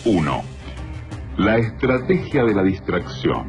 1. La estrategia de la distracción.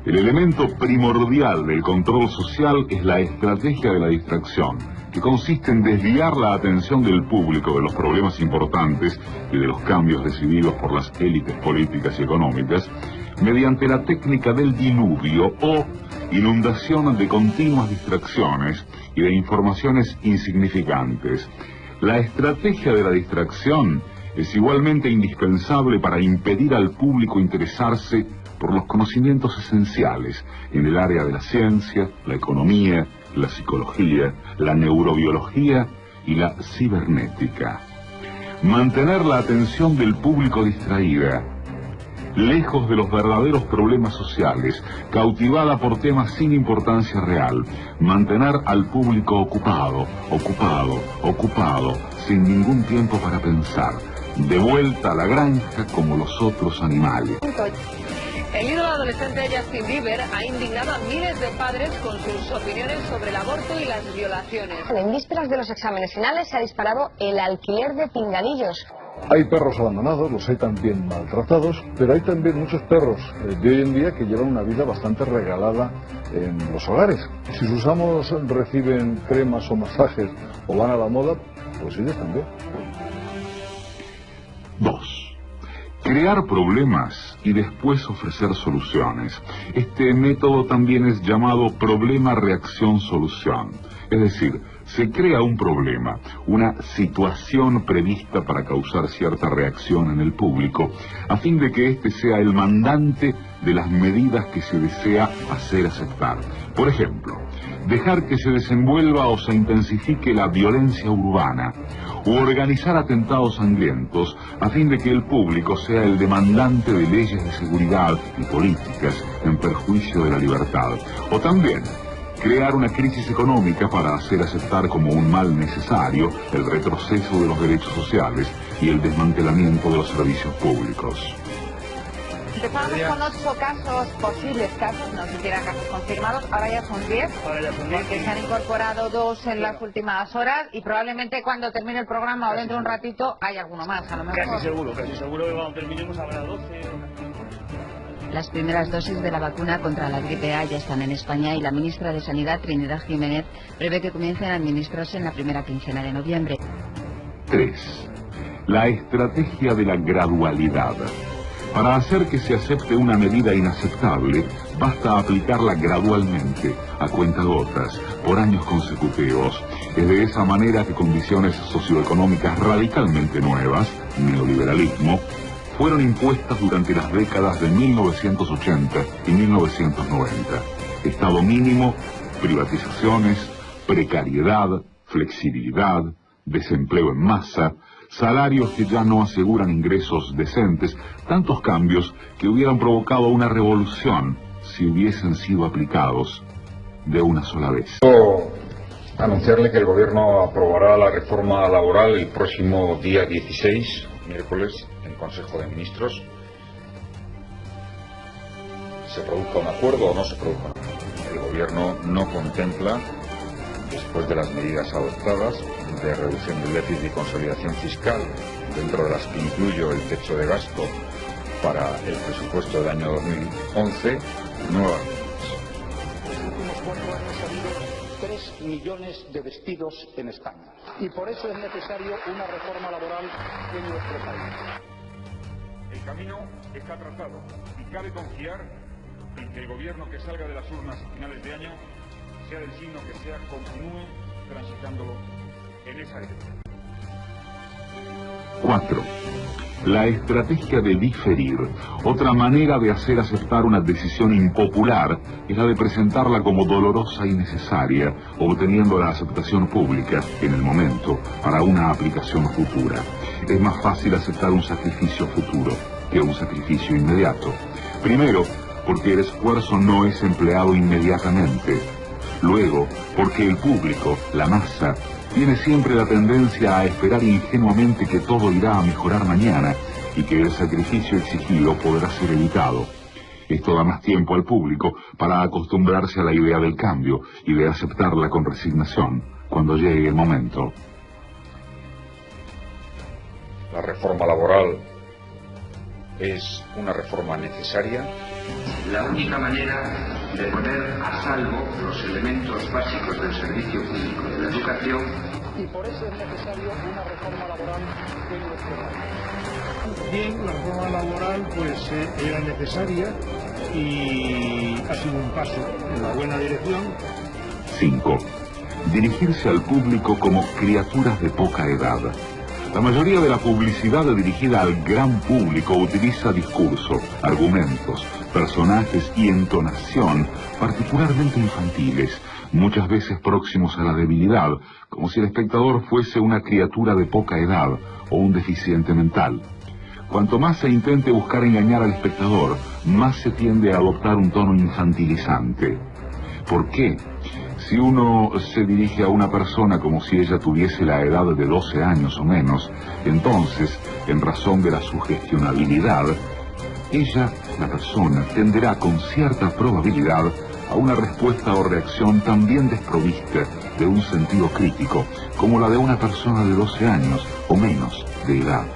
El elemento primordial del control social es la estrategia de la distracción, que consiste en desviar la atención del público de los problemas importantes y de los cambios decididos por las élites políticas y económicas mediante la técnica del diluvio o inundación de continuas distracciones y de informaciones insignificantes. La estrategia de la distracción es igualmente indispensable para impedir al público interesarse por los conocimientos esenciales en el área de la ciencia, la economía, la psicología, la neurobiología y la cibernética. Mantener la atención del público distraída, lejos de los verdaderos problemas sociales, cautivada por temas sin importancia real, mantener al público ocupado, sin ningún tiempo para pensar, de vuelta a la granja como los otros animales. El ídolo adolescente Justin Bieber ha indignado a miles de padres con sus opiniones sobre el aborto y las violaciones. En vísperas de los exámenes finales se ha disparado el alquiler de pinganillos. Hay perros abandonados, los hay también maltratados, pero hay también muchos perros de hoy en día que llevan una vida bastante regalada en los hogares. Si sus amos reciben cremas o masajes o van a la moda, pues ellos también. 2. Crear problemas y después ofrecer soluciones. Este método también es llamado problema-reacción-solución. Es decir, se crea un problema, una situación prevista para causar cierta reacción en el público, a fin de que éste sea el mandante de las medidas que se desea hacer aceptar. Por ejemplo, dejar que se desenvuelva o se intensifique la violencia urbana, o organizar atentados sangrientos, a fin de que el público sea el demandante de leyes de seguridad y políticas en perjuicio de la libertad. O también crear una crisis económica para hacer aceptar como un mal necesario el retroceso de los derechos sociales y el desmantelamiento de los servicios públicos. Empezamos con 8 casos, posibles casos, no siquiera casos confirmados, ahora ya son 10, porque se han incorporado 2 en las últimas horas y probablemente cuando termine el programa o dentro de un ratito hay alguno más, a lo mejor. Casi seguro que cuando terminemos habrá 12. Las primeras dosis de la vacuna contra la gripe A ya están en España y la ministra de Sanidad, Trinidad Jiménez, prevé que comiencen a administrarse en la primera quincena de noviembre. 3. La estrategia de la gradualidad. Para hacer que se acepte una medida inaceptable, basta aplicarla gradualmente, a cuentagotas, por años consecutivos. Es de esa manera que condiciones socioeconómicas radicalmente nuevas, neoliberalismo, fueron impuestas durante las décadas de 1980 y 1990. Estado mínimo, privatizaciones, precariedad, flexibilidad, desempleo en masa, salarios que ya no aseguran ingresos decentes, tantos cambios que hubieran provocado una revolución si hubiesen sido aplicados de una sola vez. Quiero anunciarle que el gobierno aprobará la reforma laboral el próximo día 16, miércoles, en Consejo de Ministros. Se produzca un acuerdo o no se produzca un acuerdo. El gobierno no contempla, después de las medidas adoptadas de reducción del déficit y consolidación fiscal, dentro de las que incluyo el techo de gasto para el presupuesto del año 2011, nuevas medidas. En los últimos 4 años ha habido 3 millones de despidos en España y por eso es necesario una reforma laboral en nuestro país. El camino está trazado y cabe confiar en que el gobierno que salga de las urnas a finales de año, sea del signo que sea, continúe transitándolo en esa dirección. 4. La estrategia de diferir. Otra manera de hacer aceptar una decisión impopular es la de presentarla como dolorosa y necesaria, obteniendo la aceptación pública en el momento para una aplicación futura. Es más fácil aceptar un sacrificio futuro que un sacrificio inmediato. Primero, porque el esfuerzo no es empleado inmediatamente. Luego, porque el público, la masa, tiene siempre la tendencia a esperar ingenuamente que todo irá a mejorar mañana y que el sacrificio exigido podrá ser evitado. Esto da más tiempo al público para acostumbrarse a la idea del cambio y de aceptarla con resignación cuando llegue el momento. La reforma laboral es una reforma necesaria. La única manera de poner a salvo los elementos básicos del servicio público de la educación. Y por eso es necesario una reforma laboral en nuestro país. Bien, la reforma laboral pues era necesaria y ha sido un paso en la buena dirección. 5. Dirigirse al público como criaturas de poca edad. La mayoría de la publicidad dirigida al gran público utiliza discurso, argumentos, personajes y entonación particularmente infantiles, muchas veces próximos a la debilidad, como si el espectador fuese una criatura de poca edad o un deficiente mental. Cuanto más se intente buscar engañar al espectador, más se tiende a adoptar un tono infantilizante. ¿Por qué? Si uno se dirige a una persona como si ella tuviese la edad de 12 años o menos, entonces, en razón de la sugestionabilidad, ella, la persona, tenderá con cierta probabilidad a una respuesta o reacción también desprovista de un sentido crítico, como la de una persona de 12 años o menos de edad.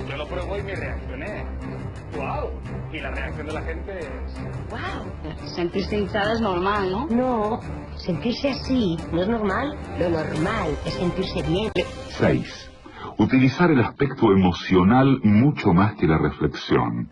Yo lo pruebo y me reaccioné. ¡Wow! Y la reacción de la gente es... ¡Wow! Sentirse hinchada es normal, ¿no? No, sentirse así no es normal. Lo normal es sentirse bien. 6. Utilizar el aspecto emocional mucho más que la reflexión.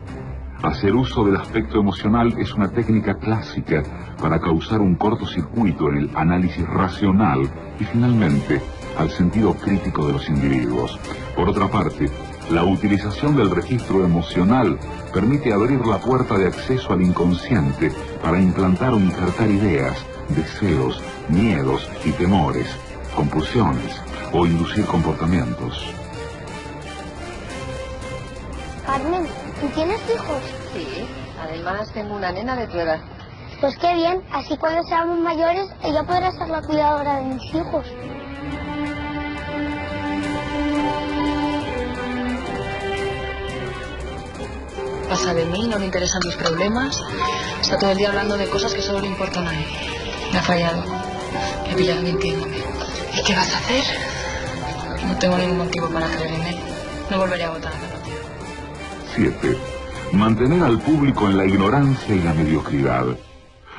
Hacer uso del aspecto emocional es una técnica clásica para causar un cortocircuito en el análisis racional y finalmente al sentido crítico de los individuos. Por otra parte, la utilización del registro emocional permite abrir la puerta de acceso al inconsciente para implantar o injertar ideas, deseos, miedos y temores, compulsiones o inducir comportamientos. Carmen, ¿tú tienes hijos? Sí, además tengo una nena de tu edad. Pues qué bien, así cuando seamos mayores ella podrá ser la cuidadora de mis hijos. Pasa de mí, no le interesan mis problemas. Está todo el día hablando de cosas que solo le importan a él. Me ha fallado. Me he pillado mintiéndome. ¿Y qué vas a hacer? No tengo ningún motivo para creer en él. No volveré a votar a la partida. 7. Mantener al público en la ignorancia y la mediocridad.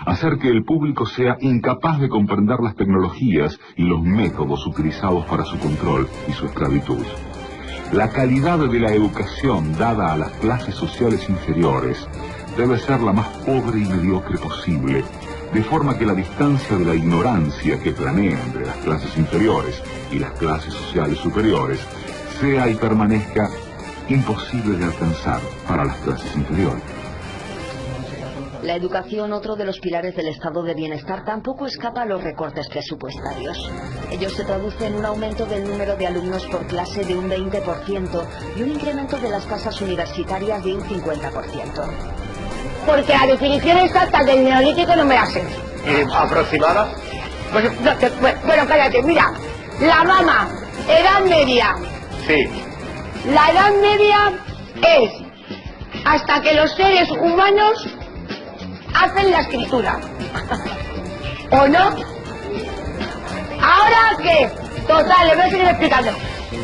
Hacer que el público sea incapaz de comprender las tecnologías y los métodos utilizados para su control y su esclavitud. La calidad de la educación dada a las clases sociales inferiores debe ser la más pobre y mediocre posible, de forma que la distancia de la ignorancia que planea entre las clases inferiores y las clases sociales superiores sea y permanezca imposible de alcanzar para las clases inferiores. La educación, otro de los pilares del estado de bienestar, tampoco escapa a los recortes presupuestarios. Ello se traduce en un aumento del número de alumnos por clase de un 20% y un incremento de las tasas universitarias de un 50%. Porque la definición exacta del neolítico no me la sé. ¿Aproximada? Bueno, cállate, mira. La mama, edad media. Sí. La edad media es hasta que los seres humanos hacen la escritura. ¿O no? ¿Ahora qué? Total, les voy a seguir explicando.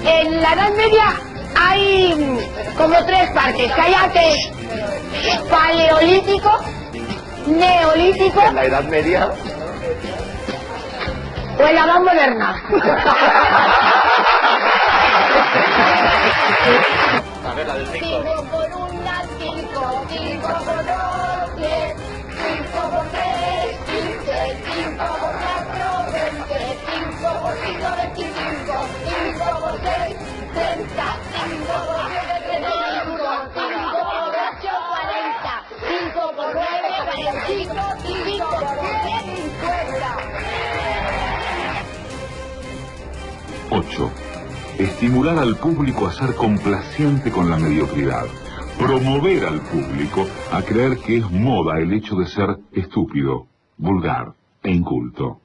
En la Edad Media hay como tres partes. Que hay antes paleolítico, neolítico. ¿En la Edad Media? O en la más moderna. A ver, la del 5. 5 por 1, 5, 5 por 2, 10, 5 por 3, 15, 5 por 4, 20, 5 por 5, 25, 5 por 6, 30, 5 por 7, 35, 5 por 8, 40, 5 por 9, 45, 5 por 10, 50. 8. Estimular al público a ser complaciente con la mediocridad. Promover al público a creer que es moda el hecho de ser estúpido, vulgar e inculto.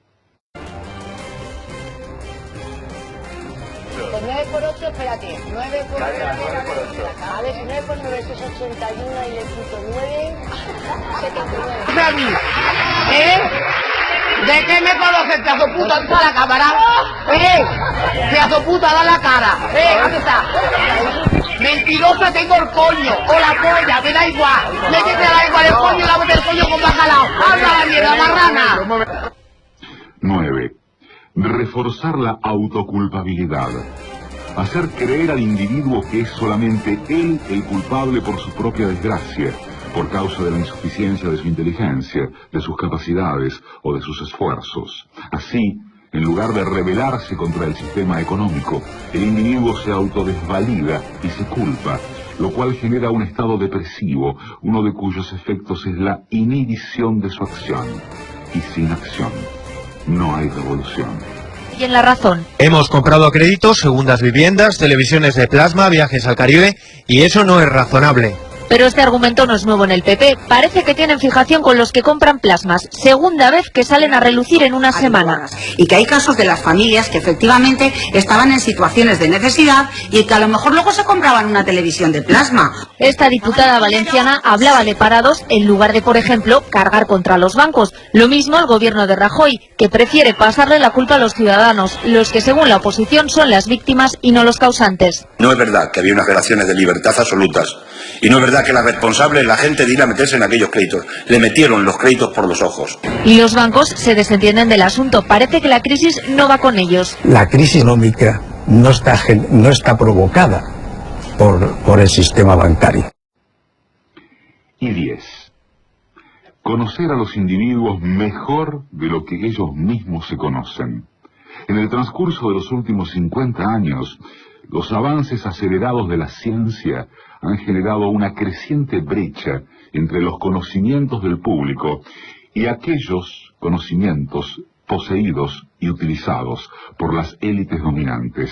Pues 9 por 8, espérate. 9 por 8. A ver, si 9 por 9 es 81 y le quito 9, 79. ¿Eh? ¿De qué me conoces, pedazo puta? ¿Dónde está la cámara? Pedazo puta, da la cara. ¿Dónde está? Mentirosa tengo el coño, o la polla, me da igual. Métete al agua del coño y lávate el coño con bacalao. ¡Habla la mierda, marrana! 9. Reforzar la autoculpabilidad. Hacer creer al individuo que es solamente él el culpable por su propia desgracia, por causa de la insuficiencia de su inteligencia, de sus capacidades o de sus esfuerzos. Así, en lugar de rebelarse contra el sistema económico, el individuo se autodesvalida y se culpa, lo cual genera un estado depresivo, uno de cuyos efectos es la inhibición de su acción. Y sin acción, no hay revolución. Y en La Razón. Hemos comprado a crédito segundas viviendas, televisiones de plasma, viajes al Caribe, y eso no es razonable. Pero este argumento no es nuevo en el PP. Parece que tienen fijación con los que compran plasmas. Segunda vez que salen a relucir en una semana. Y que hay casos de las familias que efectivamente estaban en situaciones de necesidad y que a lo mejor luego se compraban una televisión de plasma. Esta diputada valenciana hablaba de parados en lugar de, por ejemplo, cargar contra los bancos. Lo mismo el gobierno de Rajoy, que prefiere pasarle la culpa a los ciudadanos, los que según la oposición son las víctimas y no los causantes. No es verdad que había unas relaciones de libertad absolutas. Y no es verdad que la responsable es la gente de ir a meterse en aquellos créditos. Le metieron los créditos por los ojos. Y los bancos se desentienden del asunto. Parece que la crisis no va con ellos. La crisis económica no está provocada por el sistema bancario. Y 10. Conocer a los individuos mejor de lo que ellos mismos se conocen. En el transcurso de los últimos 50 años, los avances acelerados de la ciencia han generado una creciente brecha entre los conocimientos del público y aquellos conocimientos poseídos y utilizados por las élites dominantes.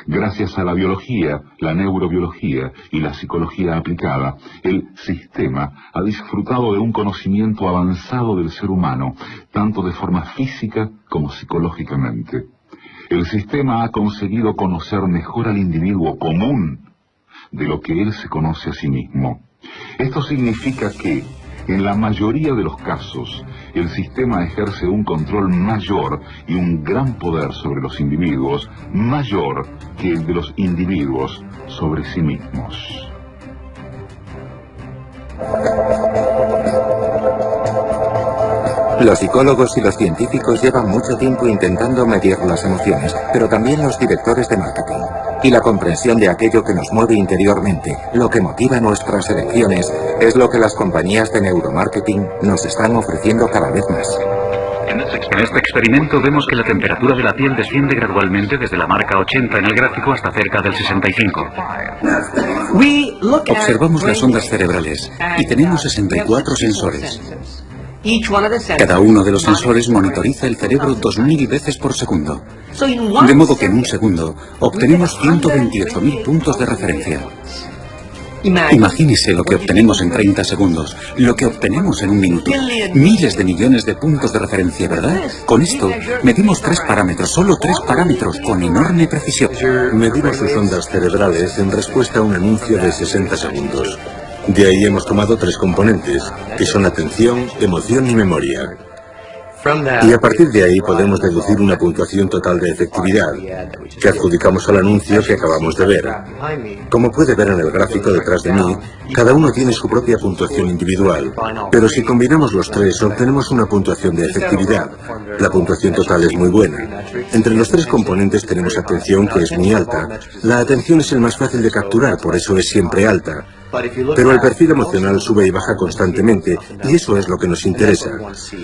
Gracias a la biología, la neurobiología y la psicología aplicada, el sistema ha disfrutado de un conocimiento avanzado del ser humano, tanto de forma física como psicológicamente. El sistema ha conseguido conocer mejor al individuo común de lo que él se conoce a sí mismo. Esto significa que, en la mayoría de los casos, el sistema ejerce un control mayor y un gran poder sobre los individuos, mayor que el de los individuos sobre sí mismos. Los psicólogos y los científicos llevan mucho tiempo intentando medir las emociones, pero también los directores de marketing. Y la comprensión de aquello que nos mueve interiormente, lo que motiva nuestras elecciones, es lo que las compañías de neuromarketing nos están ofreciendo cada vez más. En este experimento vemos que la temperatura de la piel desciende gradualmente desde la marca 80 en el gráfico hasta cerca del 65. Observamos las ondas cerebrales y tenemos 64 sensores. Cada uno de los sensores monitoriza el cerebro 2000 veces por segundo. De modo que en un segundo obtenemos 128.000 puntos de referencia. Imagínese lo que obtenemos en 30 segundos, lo que obtenemos en un minuto. Miles de millones de puntos de referencia, ¿verdad? Con esto medimos 3 parámetros, solo 3 parámetros, con enorme precisión. Medimos sus ondas cerebrales en respuesta a un anuncio de 60 segundos. De ahí hemos tomado 3 componentes, que son atención, emoción y memoria. Y a partir de ahí podemos deducir una puntuación total de efectividad, que adjudicamos al anuncio que acabamos de ver. Como puede ver en el gráfico detrás de mí, cada uno tiene su propia puntuación individual, pero si combinamos los 3 obtenemos una puntuación de efectividad. La puntuación total es muy buena. Entre los 3 componentes tenemos atención, que es muy alta. La atención es el más fácil de capturar, por eso es siempre alta. Pero el perfil emocional sube y baja constantemente, y eso es lo que nos interesa.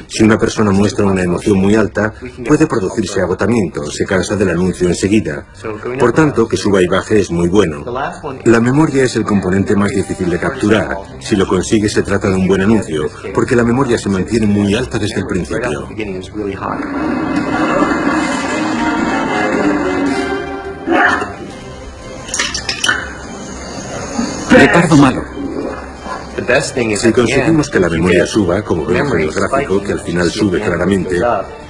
Si una persona muestra una emoción muy alta, puede producirse agotamiento, se cansa del anuncio enseguida. Por tanto, que suba y baje es muy bueno. La memoria es el componente más difícil de capturar. Si lo consigue, se trata de un buen anuncio, porque la memoria se mantiene muy alta desde el principio. Retardo malo. Si conseguimos que la memoria suba, como vemos en el gráfico, que al final sube claramente,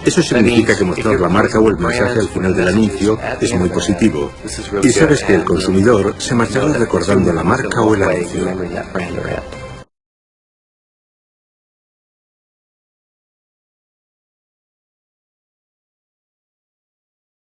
eso significa que mostrar la marca o el mensaje al final del anuncio es muy positivo. Y sabes que el consumidor se marchará recordando la marca o el anuncio.